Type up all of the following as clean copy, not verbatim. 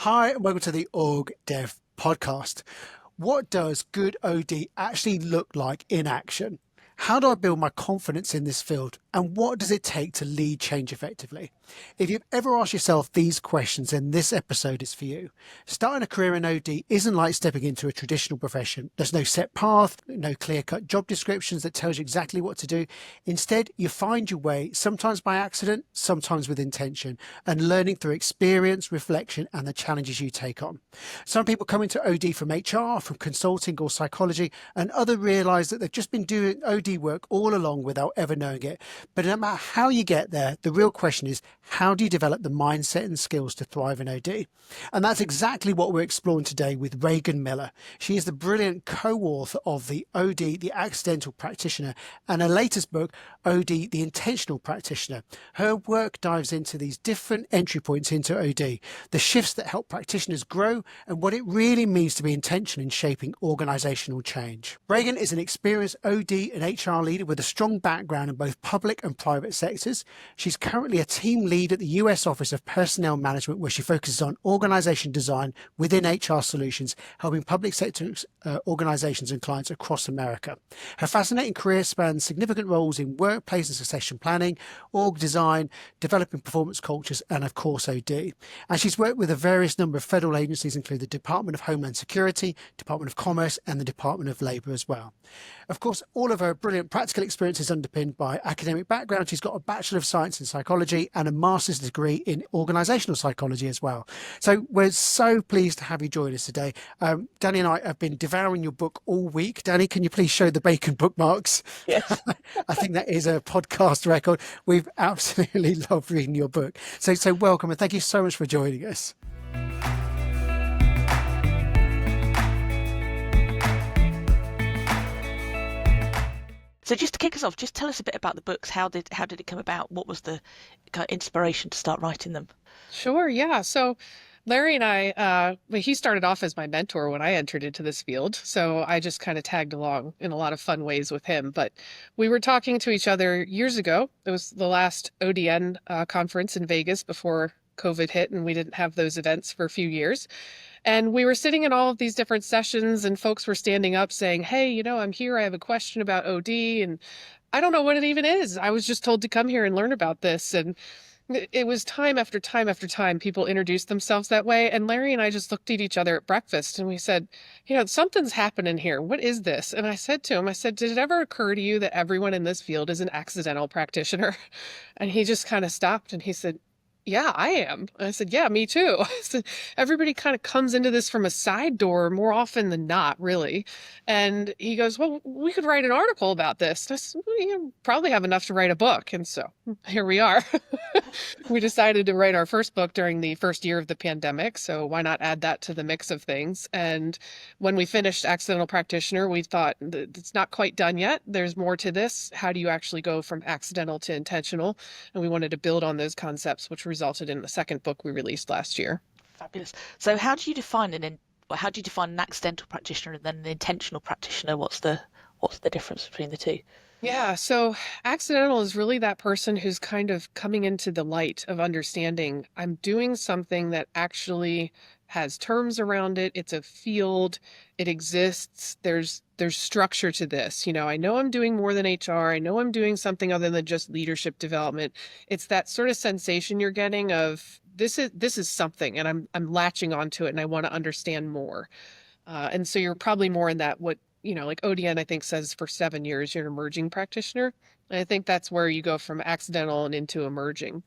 Hi, and welcome to the OrgDev podcast. What does good OD actually look like in action? How do I build my confidence in this field? And what does it take to lead change effectively? If you've ever asked yourself these questions, then this episode is for you. Starting a career in OD isn't like stepping into a traditional profession. There's no set path, no clear-cut job descriptions that tells you exactly what to do. Instead, you find your way, sometimes by accident, sometimes with intention, and learning through experience, reflection, and the challenges you take on. Some people come into OD from HR, from consulting or psychology, and others realize that they've just been doing OD work all along without ever knowing it. But no matter how you get there, the real question is, how do you develop the mindset and skills to thrive in OD? And that's exactly what we're exploring today with Regan Miller. She is the brilliant co-author of the OD, the Accidental Practitioner, and her latest book, OD, the Intentional Practitioner. Her work dives into these different entry points into OD, the shifts that help practitioners grow, and what it really means to be intentional in shaping organizational change. Regan is an experienced OD and HR leader with a strong background in both public and private sectors. She's currently a team lead at the US Office of Personnel Management, where she focuses on organization design within HR solutions, helping public sector organizations and clients across America. Her fascinating career spans significant roles in workplace and succession planning, org design, developing performance cultures, and of course OD. And she's worked with a various number of federal agencies, including the Department of Homeland Security, Department of Commerce, and the Department of Labor as well. Of course, all of her brilliant practical experience is underpinned by academic background. She's got a Bachelor of Science in Psychology and a Master's degree in Organizational Psychology as well. So we're so pleased to have you join us today. Danny and I have been devouring your book all week. Danny, can you please show the bacon bookmarks? Yes. I think that is a podcast record. We've absolutely loved reading your book. So welcome and thank you so much for joining us. So just to kick us off, just tell us a bit about the books. How did it come about? What was the kind of inspiration to start writing them? Sure, yeah. So Larry and I, he started off as my mentor when I entered into this field. So I just kind of tagged along in a lot of fun ways with him. But we were talking to each other years ago. It was the last ODN conference in Vegas before COVID hit, and we didn't have those events for a few years. And we were sitting in all of these different sessions, and folks were standing up saying, hey, I'm here. I have a question about OD, and I don't know what it even is. I was just told to come here and learn about this. And it was time after time after time people introduced themselves that way. And Larry and I just looked at each other at breakfast and we said, something's happening here. What is this? And I said to him, did it ever occur to you that everyone in this field is an accidental practitioner? And he just kind of stopped and he said, yeah, I am. And I said, yeah, me too. I said, everybody kind of comes into this from a side door more often than not, really. And he goes, well, we could write an article about this. And I said, well, you probably have enough to write a book. And so here we are. We decided to write our first book during the first year of the pandemic. So why not add that to the mix of things? And when we finished Accidental Practitioner, we thought it's not quite done yet. There's more to this. How do you actually go from accidental to intentional? And we wanted to build on those concepts, which resulted in the second book we released last year. Fabulous. So how do you define an accidental practitioner and then an intentional practitioner? What's the difference between the two? Yeah, so accidental is really that person who's kind of coming into the light of understanding I'm doing something that actually has terms around it. It's a field. It exists. There's structure to this. I know I'm doing more than HR. I know I'm doing something other than just leadership development. It's that sort of sensation you're getting of this is something and I'm latching onto it and I want to understand more. And so you're probably more in that like ODN, I think, says for 7 years, you're an emerging practitioner. And I think that's where you go from accidental and into emerging.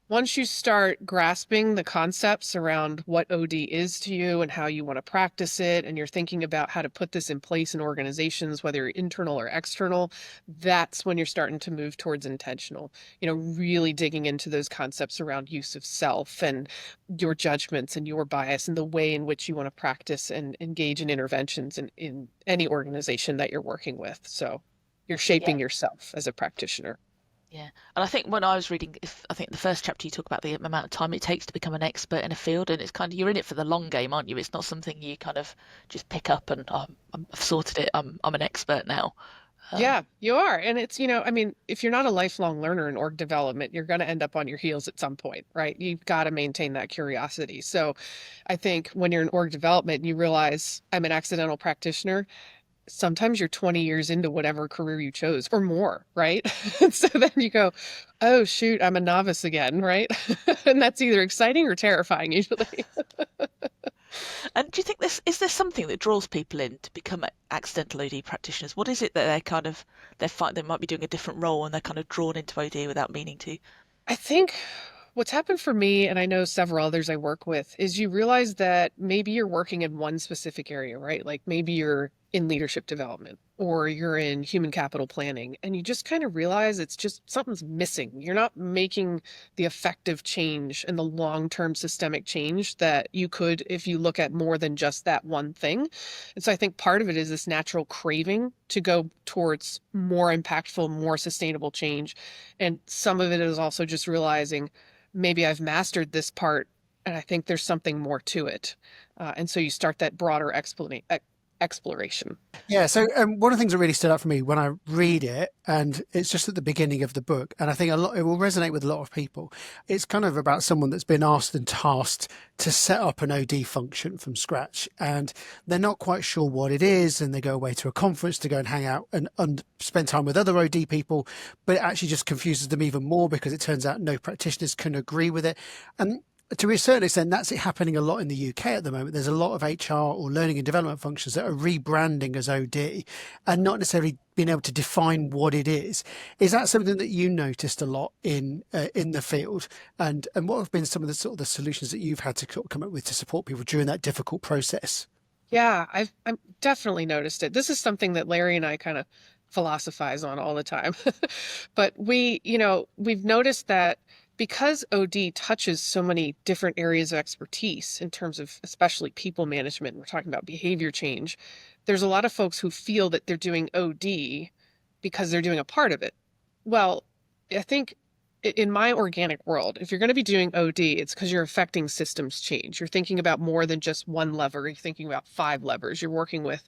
Once you start grasping the concepts around what OD is to you and how you want to practice it, and you're thinking about how to put this in place in organizations, whether you're internal or external, that's when you're starting to move towards intentional, really digging into those concepts around use of self and your judgments and your bias and the way in which you want to practice and engage in interventions in any organization that you're working with. So you're shaping yourself as a practitioner. Yeah. And I think when I was reading, I think the first chapter you talk about the amount of time it takes to become an expert in a field, and it's kind of, you're in it for the long game, aren't you? It's not something you kind of just pick up and I've sorted it. I'm an expert now. Yeah, you are. And it's, I mean, if you're not a lifelong learner in org development, you're going to end up on your heels at some point, right? You've got to maintain that curiosity. So I think when you're in org development, you realize I'm an accidental practitioner. Sometimes you're 20 years into whatever career you chose or more, right? And so then you go, oh, shoot, I'm a novice again, right? And that's either exciting or terrifying usually. And do you think this something that draws people in to become accidental OD practitioners? What is it that they find they might be doing a different role and they're kind of drawn into OD without meaning to? I think what's happened for me, and I know several others I work with, is you realize that maybe you're working in one specific area, right? Like maybe you're in leadership development or you're in human capital planning, and you just kind of realize it's just something's missing. You're not making the effective change and the long-term systemic change that you could if you look at more than just that one thing. And so I think part of it is this natural craving to go towards more impactful, more sustainable change. And some of it is also just realizing maybe I've mastered this part and I think there's something more to it. And so you start that broader exploration. Yeah, so one of the things that really stood out for me when I read it, and it's just at the beginning of the book, and I think it will resonate with a lot of people. It's kind of about someone that's been asked and tasked to set up an OD function from scratch, and they're not quite sure what it is, and they go away to a conference to go and hang out and spend time with other OD people, but it actually just confuses them even more because it turns out no practitioners can agree with it. And to a certain extent, that's it happening a lot in the UK at the moment. There's a lot of HR or learning and development functions that are rebranding as OD and not necessarily being able to define what it is. Is that something that you noticed a lot in the field? And what have been some of the sort of the solutions that you've had to come up with to support people during that difficult process? Yeah, I've definitely noticed it. This is something that Larry and I kind of philosophize on all the time. But we've noticed that because OD touches so many different areas of expertise in terms of especially people management, we're talking about behavior change, there's a lot of folks who feel that they're doing OD because they're doing a part of it. Well, I think in my organic world, if you're going to be doing OD, it's because you're affecting systems change. You're thinking about more than just one lever. You're thinking about 5 levers. You're working with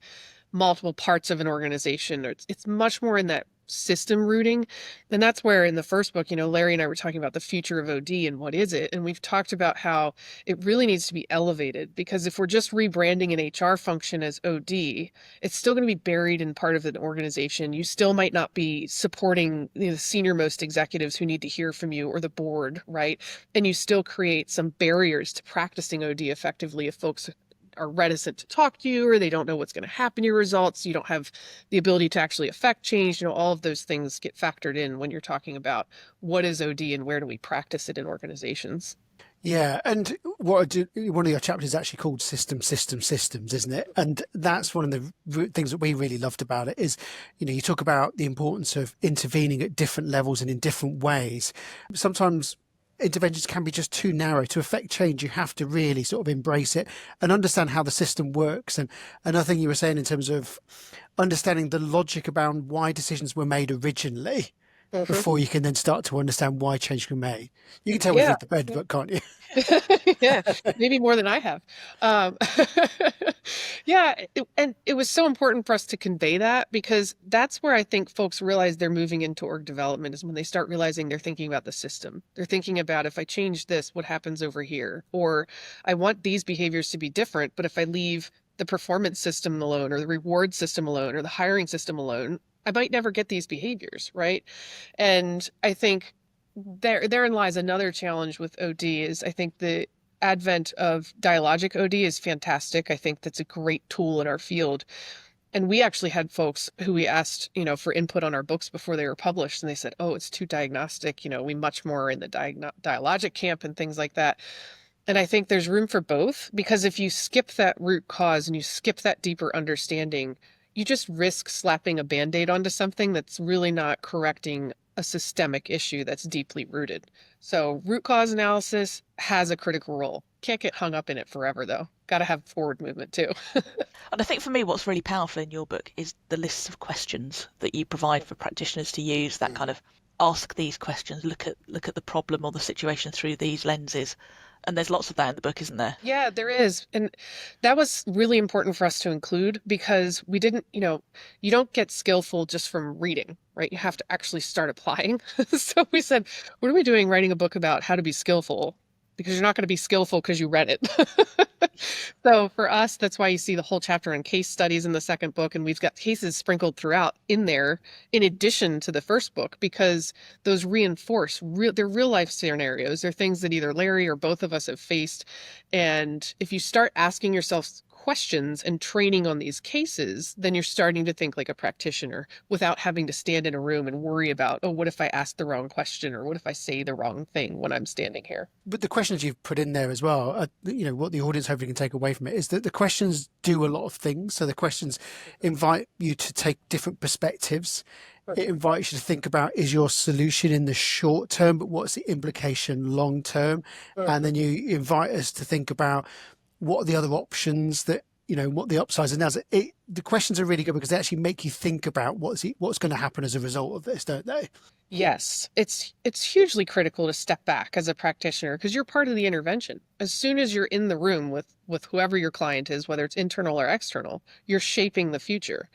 multiple parts of an organization. It's much more in that system rooting. And that's where in the first book, Larry and I were talking about the future of OD and what is it. And we've talked about how it really needs to be elevated, because if we're just rebranding an HR function as OD, it's still going to be buried in part of an organization. You still might not be supporting the senior most executives who need to hear from you or the board, right? And you still create some barriers to practicing OD effectively if folks are reticent to talk to you, or they don't know what's going to happen to your results. You don't have the ability to actually affect change. All of those things get factored in when you're talking about what is OD and where do we practice it in organizations. Yeah, and one of your chapters is actually called Systems, isn't it? And that's one of the things that we really loved about it is, you talk about the importance of intervening at different levels and in different ways. Sometimes interventions can be just too narrow. To affect change, you have to really sort of embrace it and understand how the system works. And another thing you were saying in terms of understanding the logic about why decisions were made originally before you can then start to understand why change can be made. You can tell we've Yeah. read the Bed book, can't you? Yeah, maybe more than I have. Yeah, and it was so important for us to convey that, because that's where I think folks realize they're moving into org development, is when they start realizing they're thinking about the system. They're thinking about, if I change this, what happens over here? Or I want these behaviors to be different, but if I leave the performance system alone, or the reward system alone, or the hiring system alone, I might never get these behaviors, right? And I think therein lies another challenge with OD. Is I think the advent of dialogic OD is fantastic. I think that's a great tool in our field. And we actually had folks who we asked, for input on our books before they were published, and they said, oh, it's too diagnostic. We much more in the dialogic camp and things like that. And I think there's room for both, because if you skip that root cause and you skip that deeper understanding, you just risk slapping a Band-Aid onto something that's really not correcting a systemic issue that's deeply rooted. So root cause analysis has a critical role. Can't get hung up in it forever, though. Got to have forward movement too. And I think for me, what's really powerful in your book is the lists of questions that you provide for practitioners to use, that kind of ask these questions, look at the problem or the situation through these lenses. And there's lots of that in the book, isn't there? Yeah, there is. And that was really important for us to include because we didn't, you don't get skillful just from reading, right? You have to actually start applying. So we said, what are we doing writing a book about how to be skillful? Because you're not going to be skillful because you read it. So for us, that's why you see the whole chapter on case studies in the second book, and we've got cases sprinkled throughout in there in addition to the first book, because those reinforce they're real life scenarios. They're things that either Larry or both of us have faced. And if you start asking yourself questions and training on these cases, then you're starting to think like a practitioner without having to stand in a room and worry about, oh, what if I ask the wrong question, or what if I say the wrong thing when I'm standing here? But the questions you've put in there as well, what the audience hopefully can take away from it is that the questions do a lot of things. So the questions invite you to take different perspectives. It invites you to think about, is your solution in the short term, but what's the implication long term? And then you invite us to think about what are the other options that, what the upsides and downs. The questions are really good because they actually make you think about what's going to happen as a result of this, don't they? Yes, it's hugely critical to step back as a practitioner because you're part of the intervention. As soon as you're in the room with whoever your client is, whether it's internal or external, you're shaping the future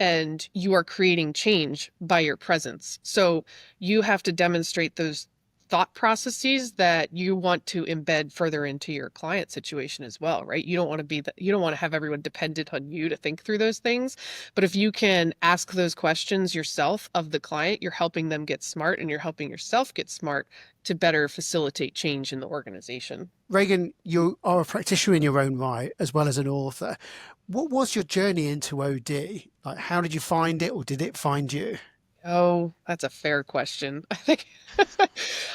and you are creating change by your presence. So you have to demonstrate those thought processes that you want to embed further into your client situation as well, right? You don't want to have everyone dependent on you to think through those things. But if you can ask those questions yourself of the client, you're helping them get smart and you're helping yourself get smart to better facilitate change in the organization. Regan, you are a practitioner in your own right, as well as an author. What was your journey into OD? Like, how did you find it, or did it find you? Oh, that's a fair question.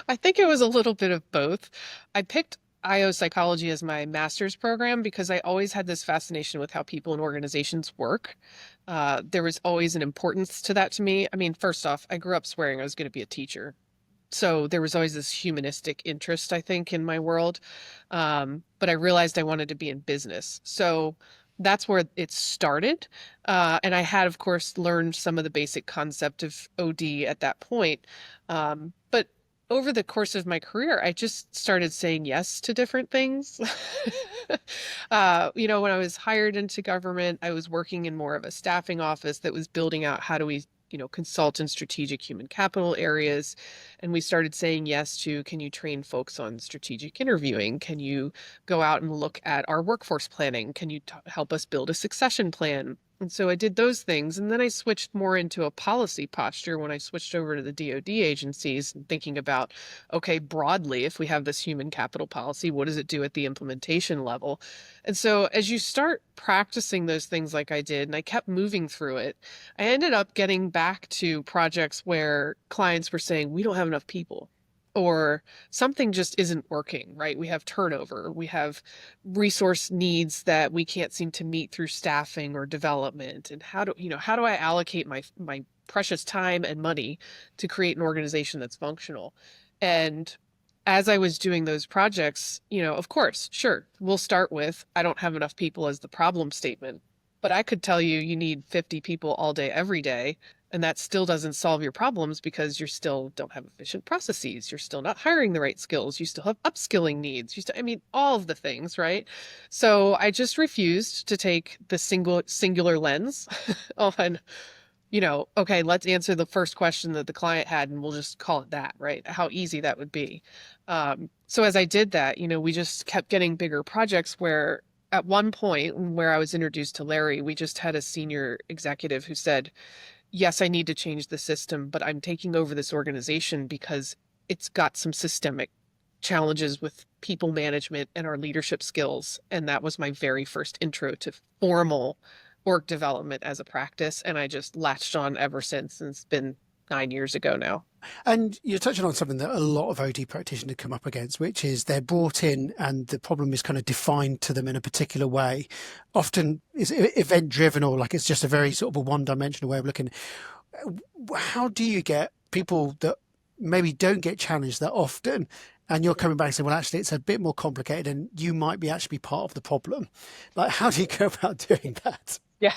I think it was a little bit of both. I picked IO psychology as my master's program because I always had this fascination with how people and organizations work. There was always an importance to that to me. I mean, first off, I grew up swearing I was going to be a teacher. So there was always this humanistic interest, I think, in my world. But I realized I wanted to be in business. So that's where it started. And I had, of course, learned some of the basic concept of OD at that point. But over the course of my career, I just started saying yes to different things. When I was hired into government, I was working in more of a staffing office that was building out how do we consult in strategic human capital areas. And we started saying yes to, can you train folks on strategic interviewing? Can you go out and look at our workforce planning? Can you help us build a succession plan? And so I did those things. And then I switched more into a policy posture when I switched over to the DoD agencies and thinking about, okay, broadly, if we have this human capital policy, what does it do at the implementation level? And so as you start practicing those things like I did, and I kept moving through it, I ended up getting back to projects where clients were saying, we don't have enough people, or something just isn't working, right? We have turnover. We have resource needs that we can't seem to meet through staffing or development. And how do I allocate my precious time and money to create an organization that's functional? And as I was doing those projects, of course, sure, we'll start with, I don't have enough people as the problem statement, but I could tell you need 50 people all day, every day. And that still doesn't solve your problems because you still don't have efficient processes. You're still not hiring the right skills. You still have upskilling needs. All of the things, right? So I just refused to take the singular lens on, okay, let's answer the first question that the client had and we'll just call it that, right? How easy that would be. So as I did that, we just kept getting bigger projects where at one point where I was introduced to Larry, we just had a senior executive who said, yes, I need to change the system, but I'm taking over this organization because it's got some systemic challenges with people management and our leadership skills. And that was my very first intro to formal org development as a practice. And I just latched on ever since. And it's been 9 years ago now. And you're touching on something that a lot of OD practitioners come up against, which is they're brought in and the problem is kind of defined to them in a particular way. Often it's event driven, or like it's just a very sort of a one-dimensional way of looking. How do you get people that maybe don't get challenged that often, and you're coming back and saying, well, actually, it's a bit more complicated and you might be actually part of the problem? Like, how do you go about doing that? Yeah.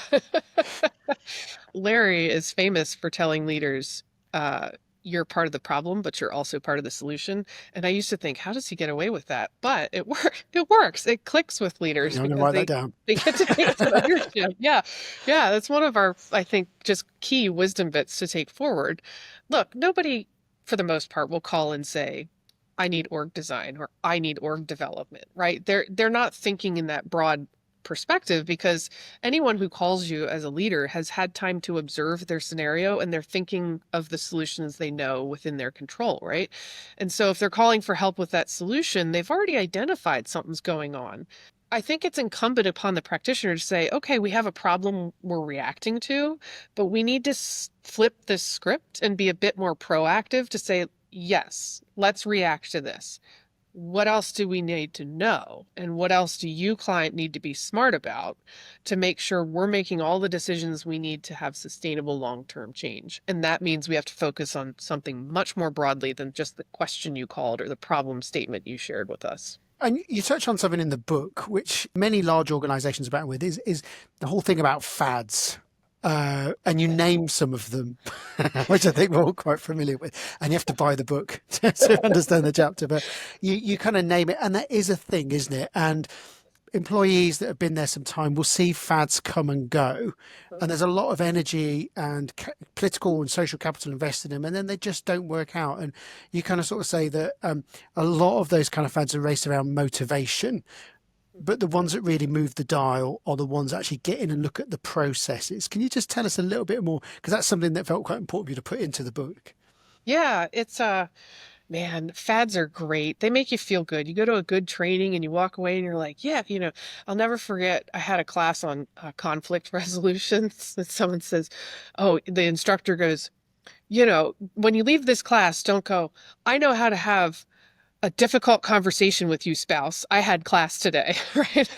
Larry is famous for telling leaders, you're part of the problem, but you're also part of the solution. And I used to think, how does he get away with that? But it works. It works. It clicks with leaders I'm going to because write that down. they get to take some ownership. Yeah. Yeah. That's one of our, I think, just key wisdom bits to take forward. Look, nobody, for the most part, will call and say, I need org design or I need org development, right? They're not thinking in that broad perspective because anyone who calls you as a leader has had time to observe their scenario and they're thinking of the solutions they know within their control, right? And so if they're calling for help with that solution, they've already identified something's going on. I think it's incumbent upon the practitioner to say, okay, we have a problem we're reacting to, but we need to flip this script and be a bit more proactive to say, yes, let's react to this. What else do we need to know? And what else do you, client, need to be smart about to make sure we're making all the decisions we need to have sustainable long-term change? And that means we have to focus on something much more broadly than just the question you called or the problem statement you shared with us. And you touch on something in the book, which many large organizations are battle with, is the whole thing about fads. And you name some of them, which I think we're all quite familiar with. And you have to buy the book to understand the chapter. But you kind of name it. And that is a thing, isn't it? And employees that have been there some time will see fads come and go. And there's a lot of energy and political and social capital invested in them. And then they just don't work out. And you kind of sort of say that a lot of those kind of fads are raced around motivation. But the ones that really move the dial are the ones that actually get in and look at the processes. Can you just tell us a little bit more? Because that's something that felt quite important for you to put into the book. Yeah, it's man, fads are great. They make you feel good. You go to a good training and you walk away and you're like, yeah, I'll never forget. I had a class on conflict resolutions. And someone says, oh, the instructor goes, when you leave this class, don't go, I know how to have a difficult conversation with you, spouse. I had class today, right?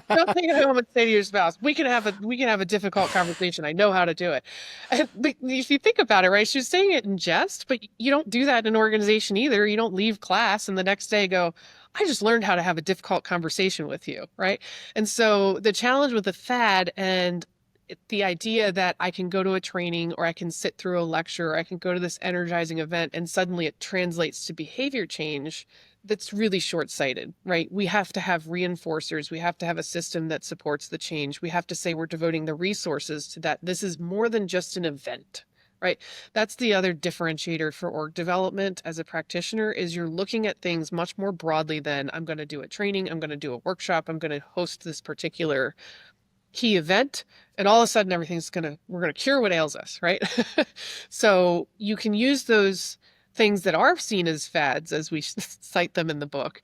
Don't take it home and say to your spouse, we can have a difficult conversation. I know how to do it. And if you think about it, right, she's saying it in jest, but you don't do that in an organization either. You don't leave class and the next day go, I just learned how to have a difficult conversation with you, right? And so the challenge with the fad and the idea that I can go to a training or I can sit through a lecture or I can go to this energizing event and suddenly it translates to behavior change, that's really short-sighted, right? We have to have reinforcers. We have to have a system that supports the change. We have to say we're devoting the resources to that. This is more than just an event, right? That's the other differentiator for org development as a practitioner is you're looking at things much more broadly than I'm going to do a training, I'm going to do a workshop, I'm going to host this particular key event, and all of a sudden we're going to cure what ails us, right? So you can use those things that are seen as fads, as we cite them in the book,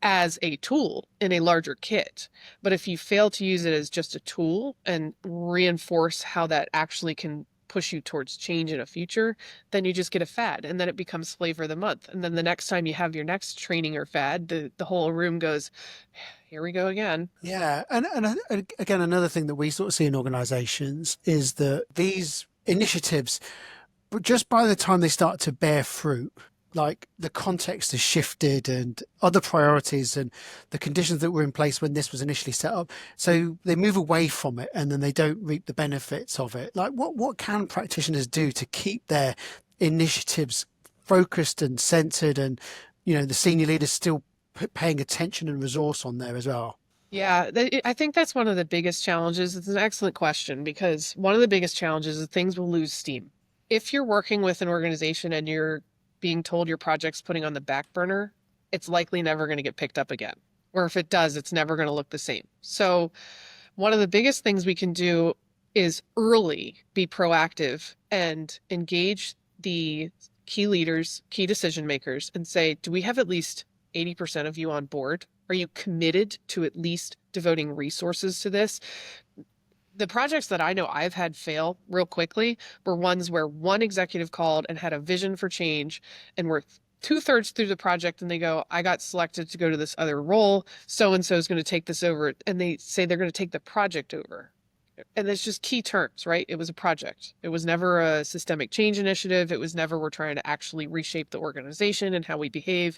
as a tool in a larger kit. But if you fail to use it as just a tool and reinforce how that actually can push you towards change in a future, then you just get a fad and then it becomes flavor of the month. And then the next time you have your next training or fad, the whole room goes, here we go again. Yeah. And again, another thing that we sort of see in organizations is that these initiatives, but just by the time they start to bear fruit, like the context has shifted and other priorities and the conditions that were in place when this was initially set up. So they move away from it and then they don't reap the benefits of it. Like what can practitioners do to keep their initiatives focused and centered and, the senior leaders still paying attention and resource on there as well? Yeah, I think that's one of the biggest challenges. It's an excellent question because one of the biggest challenges is things will lose steam. If you're working with an organization and you're being told your project's putting on the back burner, it's likely never going to get picked up again. Or if it does, it's never going to look the same. So one of the biggest things we can do is early be proactive and engage the key leaders, key decision makers, and say, do we have at least 80% of you on board? Are you committed to at least devoting resources to this? The projects that I know I've had fail real quickly were ones where one executive called and had a vision for change and we're 2/3 through the project and they go, I got selected to go to this other role. So-and-so is going to take this over. And they say they're going to take the project over. And it's just key terms, right? It was a project. It was never a systemic change initiative. It was never we're trying to actually reshape the organization and how we behave.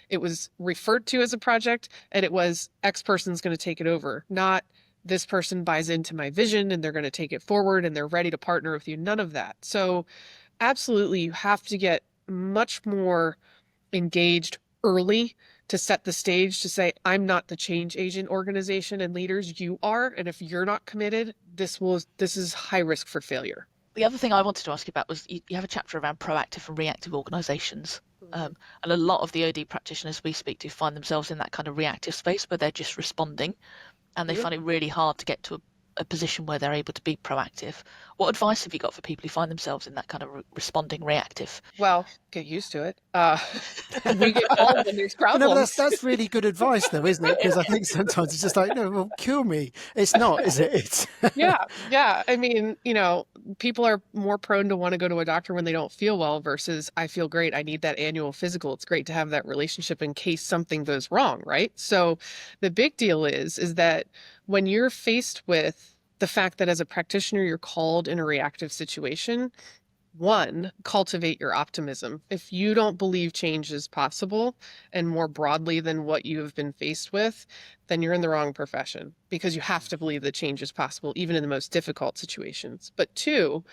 It was referred to as a project and it was X person's going to take it over, not this person buys into my vision and they're going to take it forward and they're ready to partner with you. None of that. So absolutely, you have to get much more engaged early to set the stage to say, I'm not the change agent organization and leaders, you are. And if you're not committed, this is high risk for failure. The other thing I wanted to ask you about was you have a chapter around proactive and reactive organisations. And a lot of the OD practitioners we speak to find themselves in that kind of reactive space where they're just responding, and they find it really hard to get to a position where they're able to be proactive. What advice have you got for people who find themselves in that kind of responding reactive? Well, get used to it. We get called when there's No, but problems. that's really good advice, though, isn't it? Because I think sometimes it's just like, no, well, kill me. It's not, is it? It's Yeah. I mean, people are more prone to want to go to a doctor when they don't feel well versus I feel great. I need that annual physical. It's great to have that relationship in case something goes wrong, right? So the big deal is that when you're faced with the fact that as a practitioner, you're called in a reactive situation, one, cultivate your optimism. If you don't believe change is possible and more broadly than what you have been faced with, then you're in the wrong profession because you have to believe that change is possible, even in the most difficult situations. But two,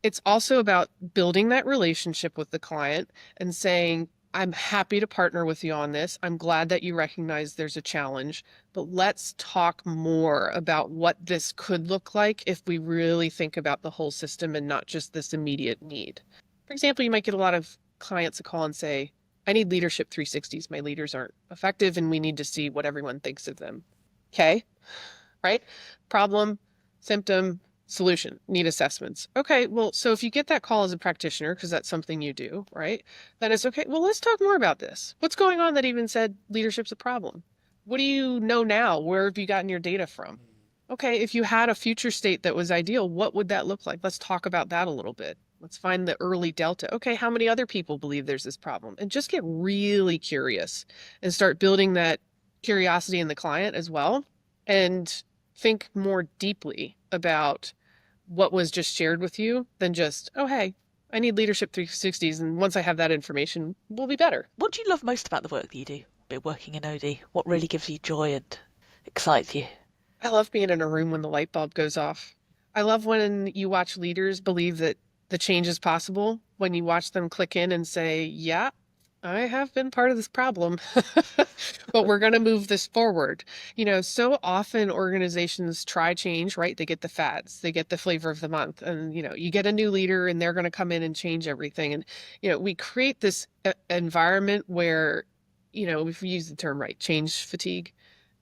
it's also about building that relationship with the client and saying, I'm happy to partner with you on this. I'm glad that you recognize there's a challenge, but let's talk more about what this could look like if we really think about the whole system and not just this immediate need. For example, you might get a lot of clients a call and say, I need leadership 360s. My leaders aren't effective and we need to see what everyone thinks of them. Okay, right? Problem, symptom, solution, need assessments. Okay, well, so if you get that call as a practitioner, because that's something you do, right? Then it's okay, well, let's talk more about this. What's going on that even said leadership's a problem? What do you know now? Where have you gotten your data from? Okay, if you had a future state that was ideal, what would that look like? Let's talk about that a little bit. Let's find the early delta. Okay, how many other people believe there's this problem? And just get really curious and start building that curiosity in the client as well. And think more deeply about what was just shared with you than just, oh, hey, I need leadership 360s. And once I have that information, we'll be better. What do you love most about the work that you do, working in OD? What really gives you joy and excites you? I love being in a room when the light bulb goes off. I love when you watch leaders believe that the change is possible, when you watch them click in and say, yeah, I have been part of this problem, but we're going to move this forward. So often organizations try change, right? They get the fads, they get the flavor of the month, and, you get a new leader and they're going to come in and change everything. And, we create this environment where, if we use the term right, change fatigue,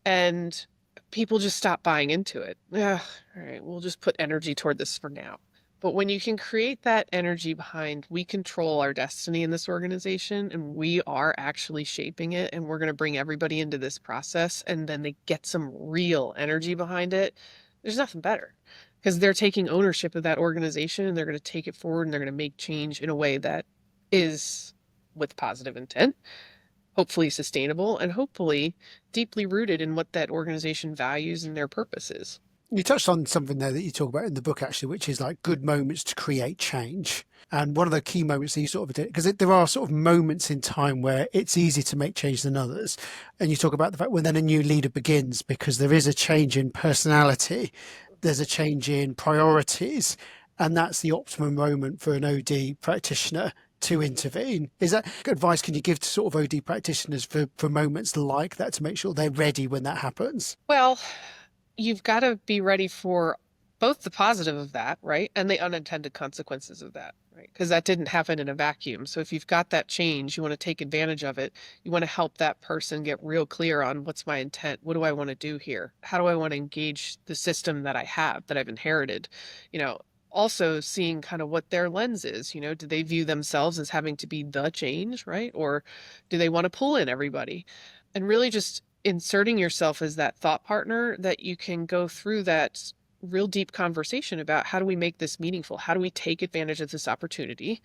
and people just stop buying into it. Yeah, all right, we'll just put energy toward this for now. But when you can create that energy behind, we control our destiny in this organization and we are actually shaping it and we're going to bring everybody into this process, and then they get some real energy behind it, there's nothing better because they're taking ownership of that organization and they're going to take it forward and they're going to make change in a way that is with positive intent, hopefully sustainable, and hopefully deeply rooted in what that organization values and their purpose is. You touched on something there that you talk about in the book, actually, which is like good moments to create change. And one of the key moments that you sort of did, because there are sort of moments in time where it's easier to make change than others. And you talk about the fact when then a new leader begins, because there is a change in personality, there's a change in priorities, and that's the optimum moment for an OD practitioner to intervene. Is that advice can you give to sort of OD practitioners for moments like that to make sure they're ready when that happens? Well, you've got to be ready for both the positive of that, right? And the unintended consequences of that, right? Because that didn't happen in a vacuum. So if you've got that change, you want to take advantage of it. You want to help that person get real clear on what's my intent? What do I want to do here? How do I want to engage the system that I have, that I've inherited? Also seeing kind of what their lens is, do they view themselves as having to be the change, right? Or do they want to pull in everybody? And really just inserting yourself as that thought partner that you can go through that real deep conversation about how do we make this meaningful? How do we take advantage of this opportunity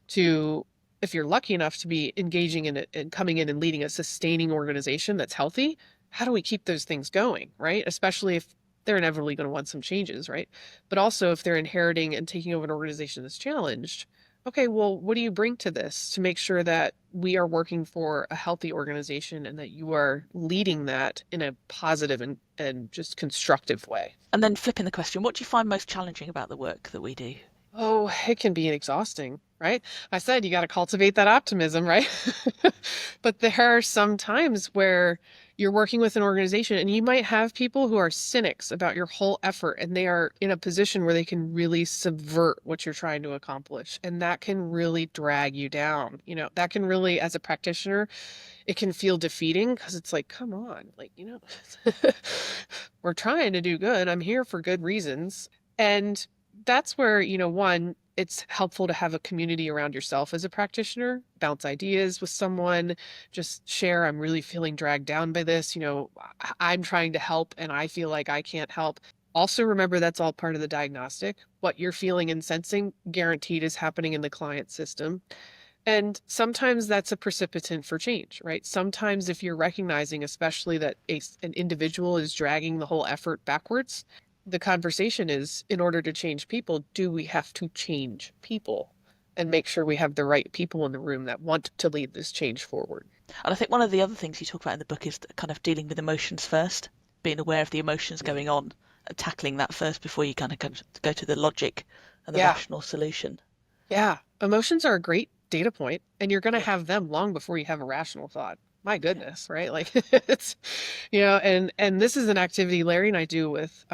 to, if you're lucky enough to be engaging in it and coming in and leading a sustaining organization that's healthy, how do we keep those things going, right? Especially if they're inevitably going to want some changes, right? But also if they're inheriting and taking over an organization that's challenged, okay, well, what do you bring to this to make sure that we are working for a healthy organization and that you are leading that in a positive and just constructive way? And then flipping the question, what do you find most challenging about the work that we do? Oh, it can be exhausting, right? I said you got to cultivate that optimism, right? But there are some times where you're working with an organization and you might have people who are cynics about your whole effort and they are in a position where they can really subvert what you're trying to accomplish. And that can really drag you down. That can really, as a practitioner, it can feel defeating because it's like, come on, like, we're trying to do good. I'm here for good reasons. And that's where, one, it's helpful to have a community around yourself as a practitioner, bounce ideas with someone, just share, I'm really feeling dragged down by this. I'm trying to help and I feel like I can't help. Also, remember that's all part of the diagnostic. What you're feeling and sensing guaranteed is happening in the client system. And sometimes that's a precipitant for change, right? Sometimes if you're recognizing, especially that an individual is dragging the whole effort backwards, the conversation is, in order to change people, do we have to change people and make sure we have the right people in the room that want to lead this change forward? And I think one of the other things you talk about in the book is kind of dealing with emotions first, being aware of the emotions going on and tackling that first before you kind of go to the logic and the Yeah. rational solution. Yeah. Emotions are a great data point, and you're going to have them long before you have a rational thought. My goodness, right? Like it's, and this is an activity Larry and I do with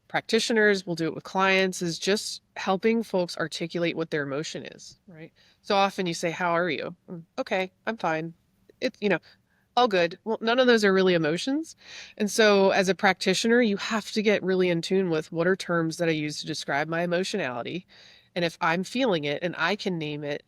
practitioners. We'll do it with clients, is just helping folks articulate what their emotion is, right? So often you say, how are you? Okay, I'm fine. It's, all good. Well, none of those are really emotions. And so as a practitioner, you have to get really in tune with what are terms that I use to describe my emotionality. And if I'm feeling it and I can name it,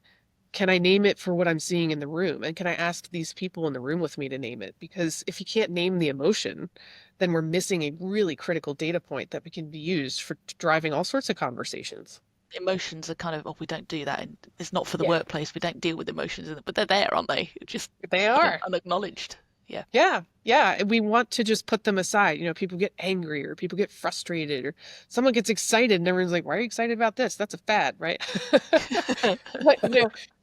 can I name it for what I'm seeing in the room? And can I ask these people in the room with me to name it? Because if you can't name the emotion, then we're missing a really critical data point that can be used for driving all sorts of conversations. Emotions are kind of, oh, we don't do that. And it's not for the Yeah. workplace. We don't deal with emotions, but they're there, aren't they? Just They are. unacknowledged. Yeah. Yeah. Yeah. We want to just put them aside. People get angry or people get frustrated or someone gets excited and everyone's like, why are you excited about this? That's a fad, right? But,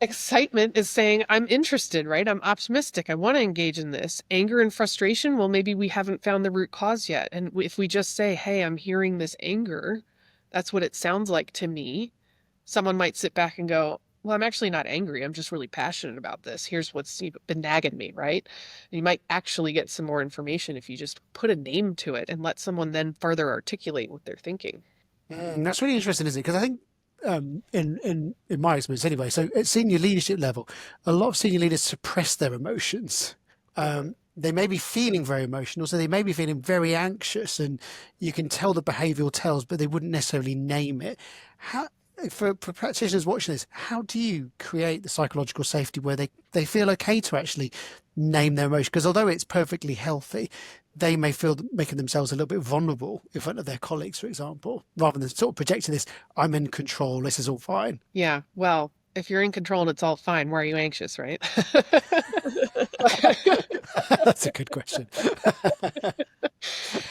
excitement is saying, I'm interested, right? I'm optimistic. I want to engage in this. Anger and frustration, well, maybe we haven't found the root cause yet. And if we just say, hey, I'm hearing this anger, that's what it sounds like to me. Someone might sit back and go, well, I'm actually not angry. I'm just really passionate about this. Here's what's been nagging me, right? And you might actually get some more information if you just put a name to it and let someone then further articulate what they're thinking. That's really interesting, isn't it? Because I think in my experience anyway, so at senior leadership level, a lot of senior leaders suppress their emotions. They may be feeling very emotional, so they may be feeling very anxious, and you can tell the behavioural tells, but they wouldn't necessarily name it. How, for practitioners watching this, how do you create the psychological safety where they feel okay to actually name their emotion? Because although it's perfectly healthy, they may feel making themselves a little bit vulnerable in front of their colleagues, for example, rather than sort of projecting this, I'm in control, this is all fine. Yeah, well, if you're in control and it's all fine, why are you anxious, right? That's a good question.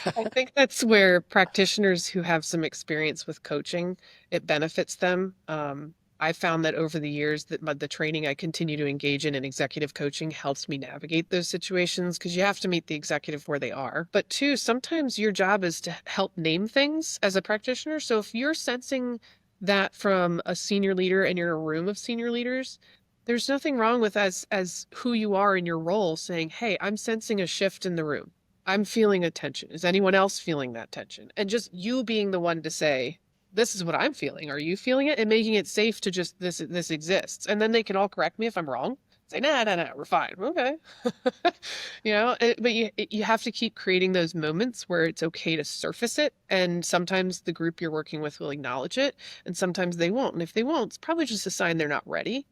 I think that's where practitioners who have some experience with coaching, it benefits them. I found that over the years that the training I continue to engage in executive coaching helps me navigate those situations because you have to meet the executive where they are. But two, sometimes your job is to help name things as a practitioner. So if you're sensing that from a senior leader and you're in a room of senior leaders, there's nothing wrong with as who you are in your role saying, hey, I'm sensing a shift in the room. I'm feeling a tension. Is anyone else feeling that tension? And just you being the one to say, this is what I'm feeling. Are you feeling it? And making it safe to just this exists. And then they can all correct me if I'm wrong. Say, nah, we're fine. Okay. But you have to keep creating those moments where it's okay to surface it. And sometimes the group you're working with will acknowledge it, and sometimes they won't. And if they won't, it's probably just a sign they're not ready.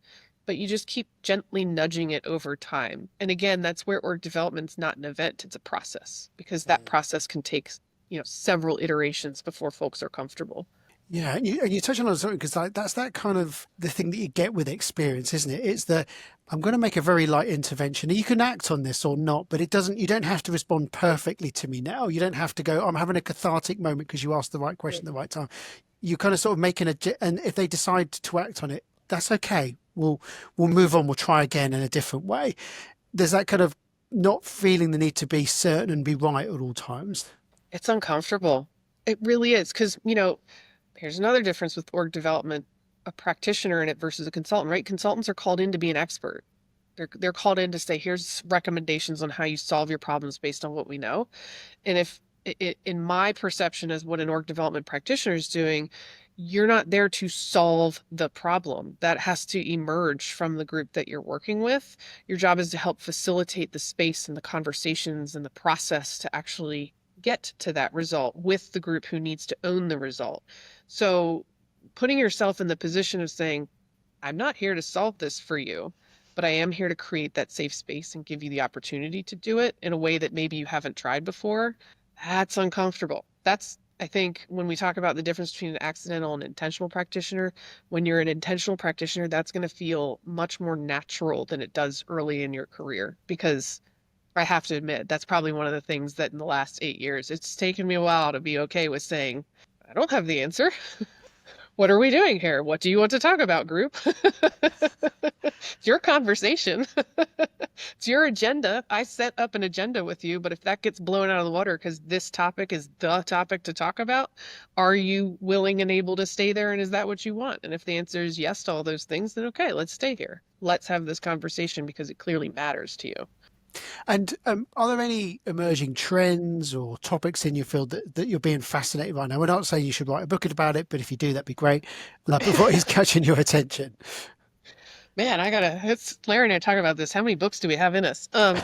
But you just keep gently nudging it over time. And again, that's where org development's not an event, it's a process, because that process can take, several iterations before folks are comfortable. Yeah, and you touch on something because that's that kind of the thing that you get with experience, isn't it? It's that I'm going to make a very light intervention. You can act on this or not, but you don't have to respond perfectly to me now. You don't have to go, I'm having a cathartic moment because you asked the right question at the right time. You kind of sort of making and if they decide to act on it, that's okay. We'll move on. We'll try again in a different way. There's that kind of not feeling the need to be certain and be right at all times. It's uncomfortable. It really is. Because, Here's another difference with org development, a practitioner in it versus a consultant, right? Consultants are called in to be an expert. They're called in to say, here's recommendations on how you solve your problems based on what we know. And if in my perception as what an org development practitioner is doing, you're not there to solve the problem. That has to emerge from the group that you're working with. Your job is to help facilitate the space and the conversations and the process to actually get to that result with the group who needs to own the result. So putting yourself in the position of saying, I'm not here to solve this for you, but I am here to create that safe space and give you the opportunity to do it in a way that maybe you haven't tried before. That's uncomfortable. That's, I think, when we talk about the difference between an accidental and intentional practitioner, when you're an intentional practitioner, that's going to feel much more natural than it does early in your career. Because I have to admit, that's probably one of the things that in the last 8 years, it's taken me a while to be okay with saying, I don't have the answer. What are we doing here? What do you want to talk about, group? It's your conversation. It's your agenda. I set up an agenda with you, but if that gets blown out of the water because this topic is the topic to talk about, are you willing and able to stay there? And is that what you want? And if the answer is yes to all those things, then okay, let's stay here. Let's have this conversation because it clearly matters to you. And are there any emerging trends or topics in your field that you're being fascinated by? Now, we're not saying you should write a book about it, but if you do, that'd be great. Like, what is catching your attention? Man, it's Larry and I talk about this. How many books do we have in us? I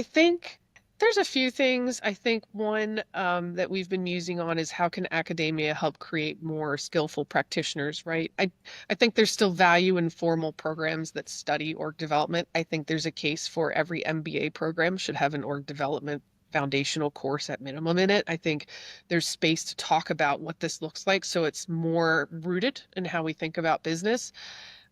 think there's a few things. I think one that we've been musing on is how can academia help create more skillful practitioners, right? I think there's still value in formal programs that study org development. I think there's a case for every MBA program should have an org development foundational course at minimum in it. I think there's space to talk about what this looks like so it's more rooted in how we think about business.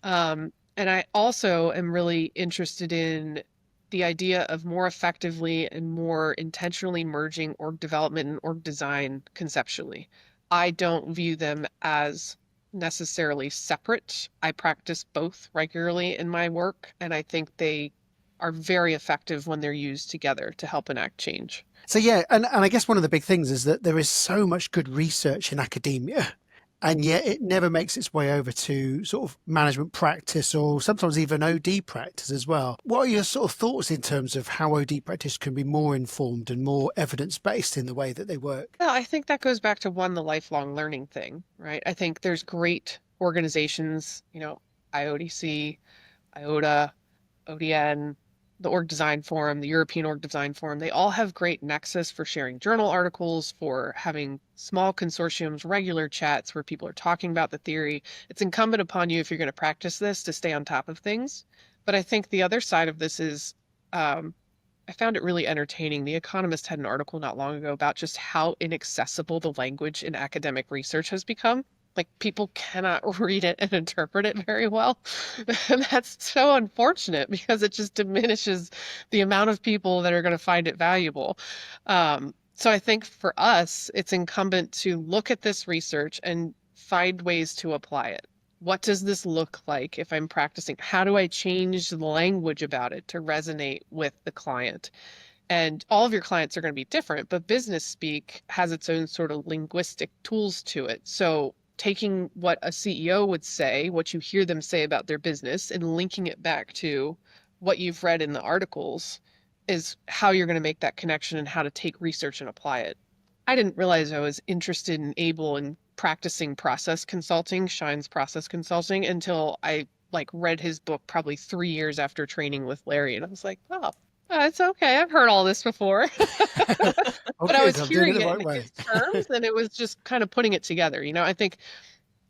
And I also am really interested in the idea of more effectively and more intentionally merging org development and org design conceptually. I don't view them as necessarily separate. I practice both regularly in my work, and I think they are very effective when they're used together to help enact change. So, yeah, and I guess one of the big things is that there is so much good research in academia, and yet it never makes its way over to sort of management practice or sometimes even OD practice as well. What are your sort of thoughts in terms of how OD practice can be more informed and more evidence-based in the way that they work? Well, I think that goes back to the lifelong learning thing, right? I think there's great organizations, IODC, IOTA, ODN, the Org Design Forum, the European Org Design Forum, they all have great nexus for sharing journal articles, for having small consortiums, regular chats where people are talking about the theory. It's incumbent upon you, if you're going to practice this, to stay on top of things. But I think the other side of this is, I found it really entertaining. The Economist had an article not long ago about just how inaccessible the language in academic research has become. Like, people cannot read it and interpret it very well. And that's so unfortunate because it just diminishes the amount of people that are going to find it valuable. So I think for us, it's incumbent to look at this research and find ways to apply it. What does this look like if I'm practicing? How do I change the language about it to resonate with the client? And all of your clients are going to be different, but business speak has its own sort of linguistic tools to it. So taking what a CEO would say, what you hear them say about their business, and linking it back to what you've read in the articles is how you're going to make that connection and how to take research and apply it. I didn't realize I was interested and able in practicing process consulting, Shine's process consulting, until I read his book probably 3 years after training with Larry. And I was like, oh, it's okay. I've heard all this before. But I was so I'm hearing doing it it the right in way. his terms, and it was just kind of putting it together. I think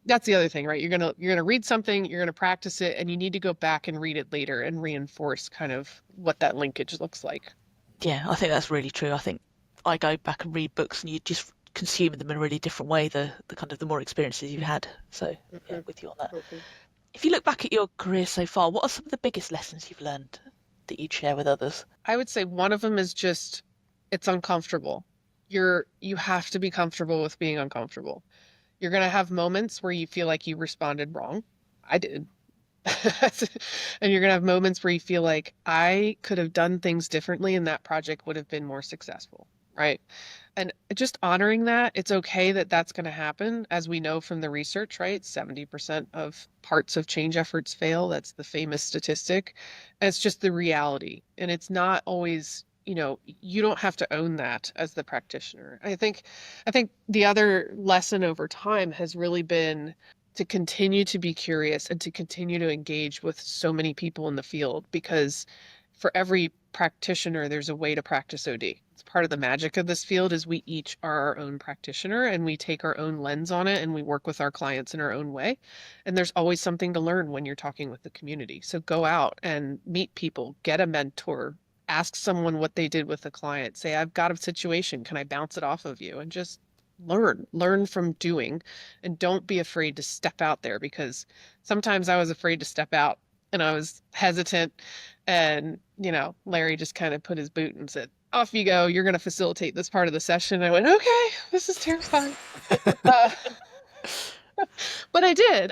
that's the other thing, right? You're gonna read something, you're gonna practice it, and you need to go back and read it later and reinforce kind of what that linkage looks like. Yeah, I think that's really true. I think I go back and read books and you just consume them in a really different way, the kind of the more experiences you've had. So yeah, with you on that. If you look back at your career so far, what are some of the biggest lessons you've learned that you'd share with others? I would say one of them is just, it's uncomfortable. You have to be comfortable with being uncomfortable. You're going to have moments where you feel like you responded wrong. I did. And you're going to have moments where you feel like I could have done things differently and that project would have been more successful. right? And just honoring that, it's okay that that's going to happen. As we know from the research, right? 70% of parts of change efforts fail. That's the famous statistic. And it's just the reality. And it's not always, you don't have to own that as the practitioner. I think the other lesson over time has really been to continue to be curious and to continue to engage with so many people in the field, because for every practitioner, there's a way to practice OD. It's part of the magic of this field is we each are our own practitioner and we take our own lens on it and we work with our clients in our own way. And there's always something to learn when you're talking with the community. So go out and meet people, get a mentor, ask someone what they did with a client. Say, I've got a situation. Can I bounce it off of you? And just learn from doing, and don't be afraid to step out there, because sometimes I was afraid to step out and I was hesitant. And, Larry just kind of put his boot and said, off you go. You're going to facilitate this part of the session. I went, okay, this is terrifying. Uh, but I did.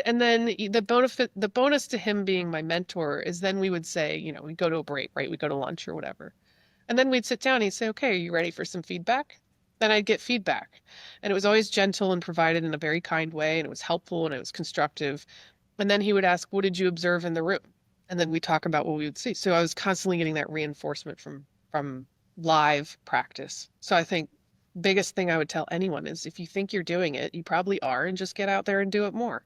And then the bonus to him being my mentor is then we would say, we go to a break, right? We go to lunch or whatever. And then we'd sit down and he'd say, okay, are you ready for some feedback? Then I'd get feedback. And it was always gentle and provided in a very kind way. And it was helpful and it was constructive. And then he would ask, what did you observe in the room? And then we talk about what we would see. So I was constantly getting that reinforcement from live practice. So I think biggest thing I would tell anyone is if you think you're doing it, you probably are, and just get out there and do it more.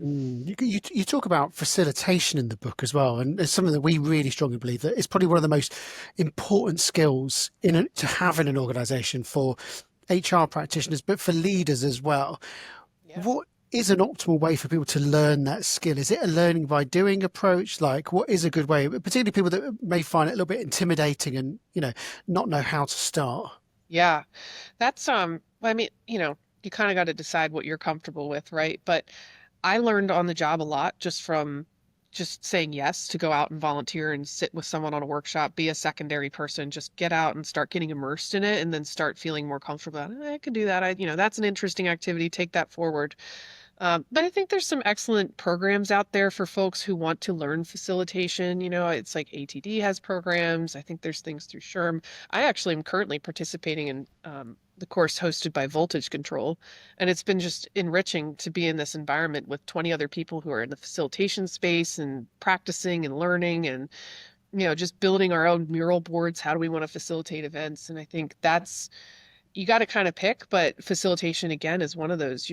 You talk about facilitation in the book as well, and it's something that we really strongly believe that it's probably one of the most important skills to have in an organization for HR practitioners, but for leaders as well. Yeah. What is an optimal way for people to learn that skill? Is it a learning by doing approach? Like, what is a good way, particularly people that may find it a little bit intimidating and, not know how to start? Yeah. That's I mean, you kind of got to decide what you're comfortable with, right? But I learned on the job a lot just from just saying yes to go out and volunteer and sit with someone on a workshop, be a secondary person, just get out and start getting immersed in it and then start feeling more comfortable. I could do that. That's an interesting activity. Take that forward. But I think there's some excellent programs out there for folks who want to learn facilitation. It's like ATD has programs. I think there's things through SHRM. I actually am currently participating in the course hosted by Voltage Control. And it's been just enriching to be in this environment with 20 other people who are in the facilitation space and practicing and learning and, just building our own mural boards. How do we want to facilitate events? And I think you got to kind of pick, but facilitation again is one of those.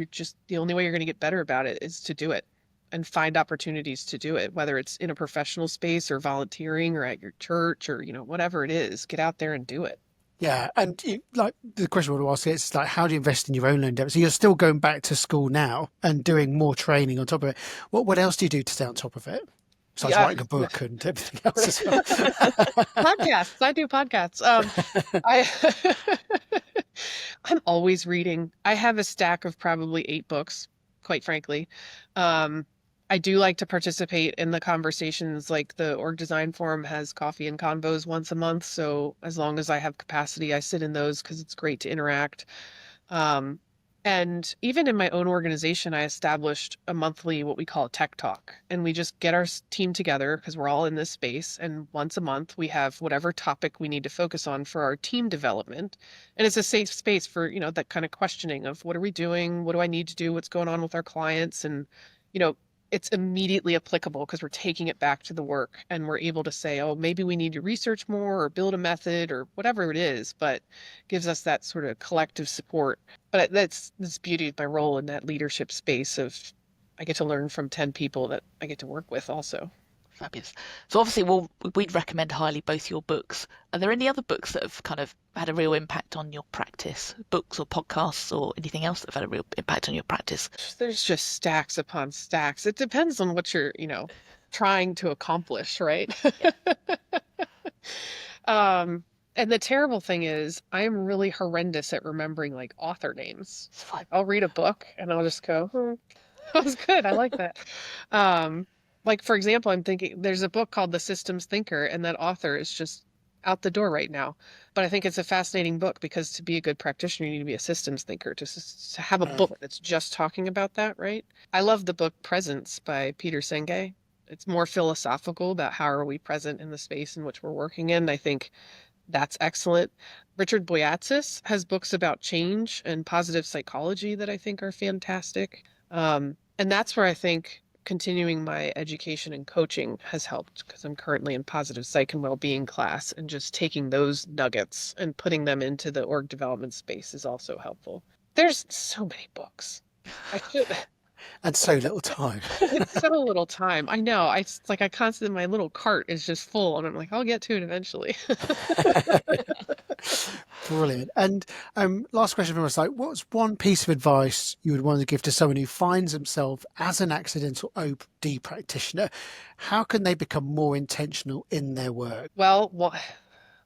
The only way you're going to get better about it is to do it and find opportunities to do it, whether it's in a professional space or volunteering or at your church or, whatever it is, get out there and do it. Yeah. And like the question I want to ask is like, how do you invest in your own learning depth? So you're still going back to school now and doing more training on top of it. What else do you do to stay on top of it? Besides writing a book and everything else as well. Podcasts. I do podcasts. I'm always reading. I have a stack of probably 8 books, quite frankly. I do like to participate in the conversations, like the Org Design Forum has coffee and convos once a month. So as long as I have capacity, I sit in those because it's great to interact. And even in my own organization, I established a monthly, what we call a tech talk. And we just get our team together because we're all in this space. And once a month, we have whatever topic we need to focus on for our team development. And it's a safe space for, that kind of questioning of what are we doing? What do I need to do? What's going on with our clients? And, it's immediately applicable because we're taking it back to the work and we're able to say, oh, maybe we need to research more or build a method or whatever it is, but gives us that sort of collective support. But that's beauty of my role in that leadership space of I get to learn from 10 people that I get to work with also. Fabulous. So obviously, we'd recommend highly both your books. Are there any other books that have kind of had a real impact on your practice? Books or podcasts or anything else that have had a real impact on your practice? There's just stacks upon stacks. It depends on what you're, trying to accomplish, right? And the terrible thing is I am really horrendous at remembering like author names. I'll read a book and I'll just go, that was good. I like that. Like, for example, I'm thinking there's a book called The Systems Thinker, and that author is just out the door right now. But I think it's a fascinating book because to be a good practitioner, you need to be a systems thinker, to have a book that's just talking about that, right? I love the book Presence by Peter Senge. It's more philosophical about how are we present in the space in which we're working in. I think That's excellent. Richard Boyatzis has books about change and positive psychology that I think are fantastic. And that's where I think continuing my education and coaching has helped because I'm currently in positive psych and well-being class, and just taking those nuggets and putting them into the org development space is also helpful. There's so many books. I should. And so little time. It's so little time. I know. It's like I constantly, my little cart is just full, and I'm like, I'll get to it eventually. Brilliant. And last question from us, like, what's one piece of advice you would want to give to someone who finds themselves as an accidental OD practitioner? How can they become more intentional in their work? Well,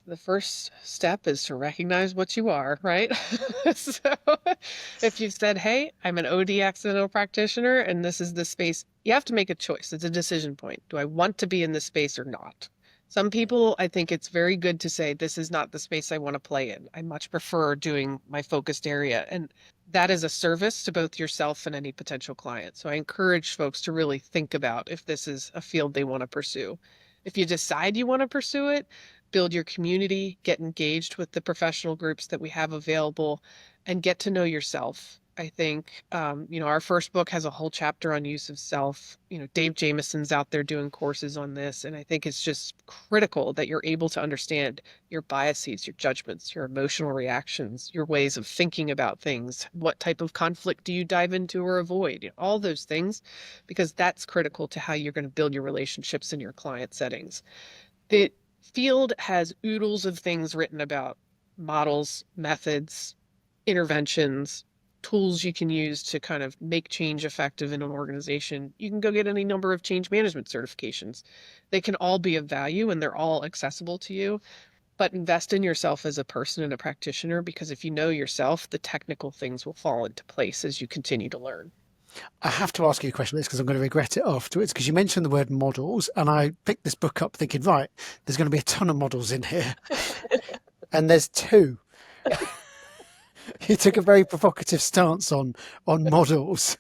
the first step is to recognize what you are, right? So if you've said, hey, I'm an OD accidental practitioner and this is the space, you have to make a choice. It's a decision point. Do I want to be in this space or not? Some people, I think it's very good to say, this is not the space I want to play in. I much prefer doing my focused area. And that is a service to both yourself and any potential client. So I encourage folks to really think about if this is a field they want to pursue. If you decide you want to pursue it, build your community, get engaged with the professional groups that we have available, and get to know yourself. I think, our first book has a whole chapter on use of self. Dave Jameson's out there doing courses on this. And I think it's just critical that you're able to understand your biases, your judgments, your emotional reactions, your ways of thinking about things. What type of conflict do you dive into or avoid? All those things, because that's critical to how you're going to build your relationships in your client settings. The field has oodles of things written about models, methods, interventions, tools you can use to kind of make change effective in an organization. You can go get any number of change management certifications. They can all be of value and they're all accessible to you, but invest in yourself as a person and a practitioner, because if you know yourself, the technical things will fall into place as you continue to learn. I have to ask you a question because I'm going to regret it afterwards, because you mentioned the word models and I picked this book up thinking, right, there's going to be a ton of models in here. And there's two. You took a very provocative stance on models.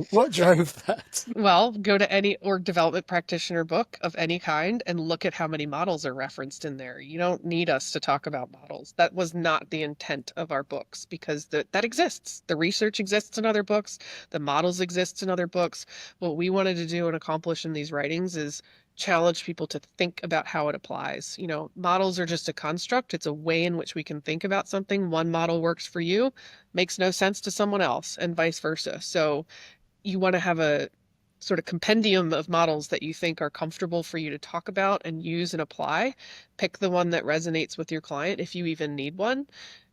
What drove that? Well, go to any org development practitioner book of any kind and look at how many models are referenced in there. You don't need us to talk about models. That was not the intent of our books, because that exists. The research exists in other books. The models exist in other books. What we wanted to do and accomplish in these writings is challenge people to think about how it applies. Models are just a construct. It's a way in which we can think about something. One model works for you, makes no sense to someone else, and vice versa. So you want to have a sort of compendium of models that you think are comfortable for you to talk about and use and apply. Pick the one that resonates with your client, if you even need one,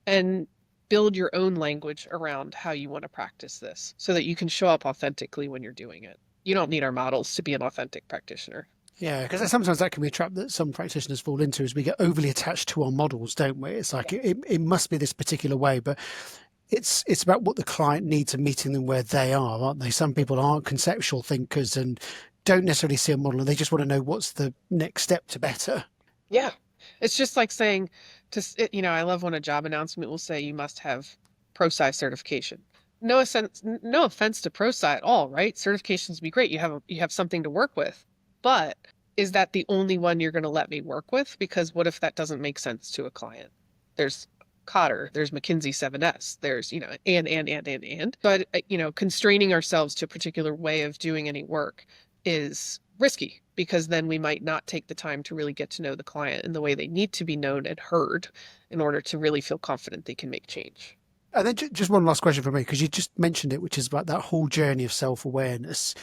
and build your own language around how you want to practice this so that you can show up authentically when you're doing it. You don't need our models to be an authentic practitioner. Yeah, because sometimes that can be a trap that some practitioners fall into, is we get overly attached to our models, don't we? It's like it must be this particular way, but it's about what the client needs and meeting them where they are, aren't they? Some people aren't conceptual thinkers and don't necessarily see a model, and they just want to know what's the next step to better. Yeah. It's just like saying I love when a job announcement will say you must have ProSci certification. No offense to ProSci at all, right? Certifications would be great. You have something to work with. But is that the only one you're going to let me work with? Because what if that doesn't make sense to a client? There's Cotter, there's McKinsey 7S, there's, and. But, constraining ourselves to a particular way of doing any work is risky, because then we might not take the time to really get to know the client in the way they need to be known and heard in order to really feel confident they can make change. And then just one last question for me, because you just mentioned it, which is about that whole journey of self-awareness.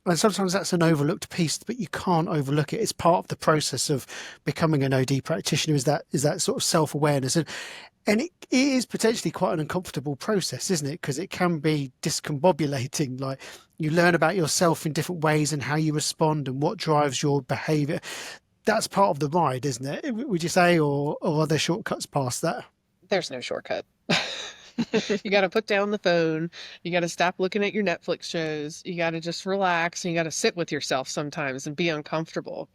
And sometimes that's an overlooked piece, but you can't overlook it. It's part of the process of becoming an OD practitioner, is that sort of self-awareness. And it is potentially quite an uncomfortable process, isn't it? Because it can be discombobulating. Like, you learn about yourself in different ways and how you respond and what drives your behavior. That's part of the ride, isn't it? Would you say, or are there shortcuts past that? There's no shortcut. You got to put down the phone. You got to stop looking at your Netflix shows. You got to just relax, and you got to sit with yourself sometimes and be uncomfortable.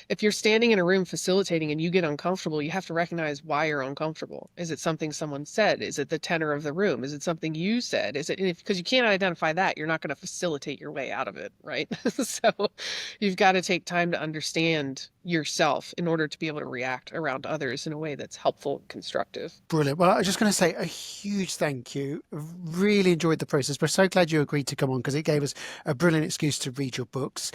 If you're standing in a room facilitating and you get uncomfortable, you have to recognize why you're uncomfortable. Is it something someone said? Is it the tenor of the room? Is it something you said? Because you can't identify that, you're not going to facilitate your way out of it, right? So you've got to take time to understand yourself in order to be able to react around others in a way that's helpful and constructive. Brilliant. Well, I was just going to say a huge thank you. Really enjoyed the process. We're so glad you agreed to come on because it gave us a brilliant excuse to read your books.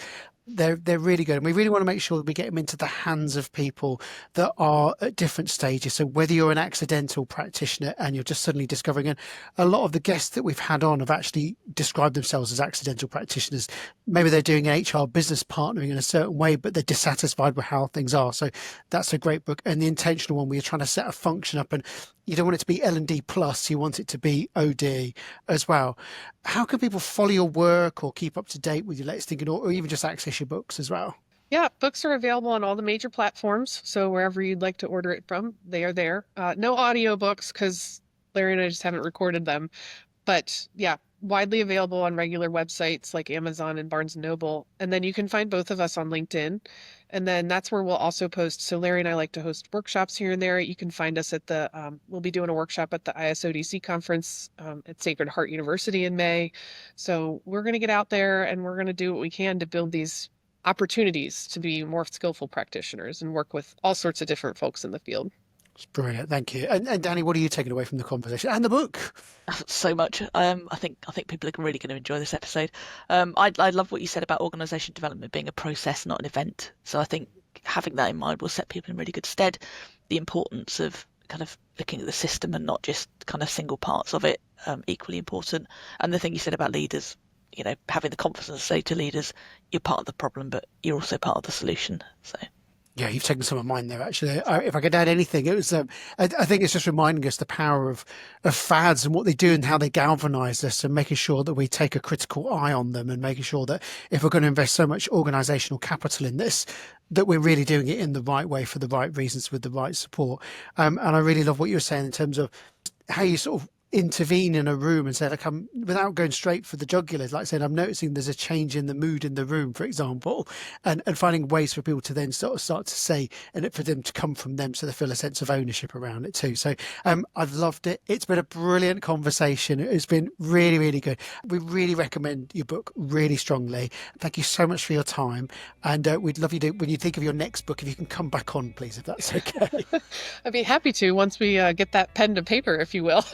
They're really good, and we really want to make sure that we get them into the hands of people that are at different stages. So whether you're an accidental practitioner and you're just suddenly discovering it, a lot of the guests that we've had on have actually described themselves as accidental practitioners. Maybe they're doing HR business partnering in a certain way, but they're dissatisfied with how things are. So that's a great book. And the intentional one, where you're trying to set a function up, and you don't want it to be L&D plus, you want it to be OD as well. How can people follow your work or keep up to date with your latest thinking, or even just access your books as well? Yeah, books are available on all the major platforms. So wherever you'd like to order it from, they are there. No audio books because Larry and I just haven't recorded them. But yeah, widely available on regular websites like Amazon and Barnes & Noble. And then you can find both of us on LinkedIn. And then that's where we'll also post. So Larry and I like to host workshops here and there. You can find us at we'll be doing a workshop at the ISODC conference at Sacred Heart University in May. So we're going to get out there and we're going to do what we can to build these opportunities to be more skillful practitioners and work with all sorts of different folks in the field. It's brilliant. Thank you. And Danny, what are you taking away from the conversation and the book? So much. I think people are really going to enjoy this episode. I love what you said about organisation development being a process, not an event. So I think having that in mind will set people in really good stead. The importance of kind of looking at the system and not just kind of single parts of it, equally important. And the thing you said about leaders, having the confidence to say to leaders, you're part of the problem, but you're also part of the solution. So. Yeah, you've taken some of mine there, actually. If I could add anything, it was, I think it's just reminding us the power of fads and what they do and how they galvanize us, and making sure that we take a critical eye on them, and making sure that if we're going to invest so much organizational capital in this, that we're really doing it in the right way for the right reasons with the right support. And I really love what you were saying in terms of how you sort of intervene in a room and say, like, without going straight for the jugular, like saying, I'm noticing there's a change in the mood in the room, for example, and finding ways for people to then start to say, and for them to come from them, so they feel a sense of ownership around it too. So I've loved it. It's been a brilliant conversation. It's been really, really good. We really recommend your book really strongly. Thank you so much for your time. And we'd love you to, when you think of your next book, if you can come back on, please, if that's okay. I'd be happy to once we get that pen to paper, if you will.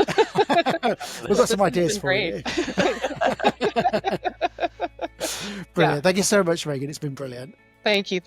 We've got some ideas for you. Brilliant. Yeah. Thank you so much, Regan. It's been brilliant. Thank you.